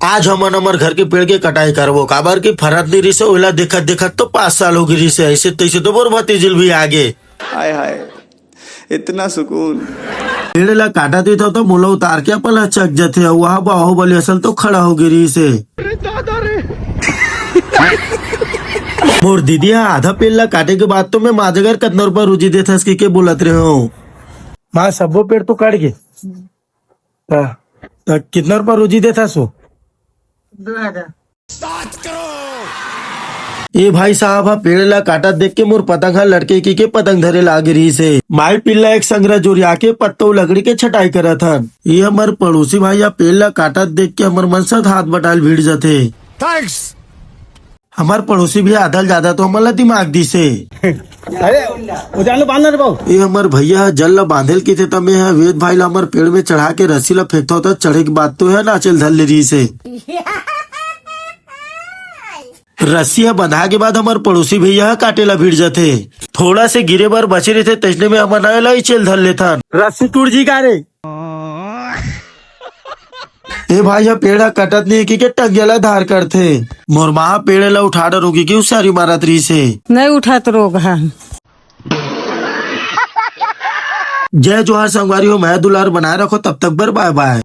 आज हमन हमार घर के पेड़ के कटाई करबो काबर की फरत नहीं रही से ओला देखत देखत तो 5 साल हो गई से ऐसे तैसे तो बोर भतीजिल भी आगे हाय हाय इतना सुकून। पेड़ ला काटा दी था तो मोला उतार के अपन चक जथे वहाँ बाहुबली असल तो खड़ा हो गिरी से मोर दीदी आधा पेड़ ला काटे के बाद तो मैं माजगर कितना रुपया रुजी देता के बोलत रहे हो माँ सबो पेड़ तो काट के कितना रुपया रुजी देता सो 2000। ए भाई साहब पेड़ ला काटा देख के मोर पतंग लड़के की पतंग धरे लाग रही से माई पिल्ला एक संगरा जोरिया के पत्तो लकड़ी के छटाई करा था ये हमार पड़ोसी भाई पेड़ ला काटा देख के हमार मन से हाथ बटाल भीड़ जाते। थैंक्स। हमार पड़ोसी भी आधा ज्यादा तो हमारा दिमाग दी से ये हमार भैया जल ला बांधेल की थे तब वेद भाई ला हमार पेड़ में चढ़ा के रस्सी ला फेंकता होता चढ़े की बात तो है नाचल धल ले रही से रस्सिया बंधा के बाद हमारे पड़ोसी भैया काटेला भीड़ जाते थोड़ा से गिरे बार बचे रहे थे तजने में हमारा चल धर लेता रस्सी टूट जी का रे ए भाई यह पेड़ा कटत नहीं की के टंगेला धार करते मोर माँ पेड़ ला उठा रोगी की उस सारी मारत रही से नहीं उठा तो रोग है। जय जोहार संगवारी हो मैं दुलार बनाए रखो तब तक बर बाय बाय।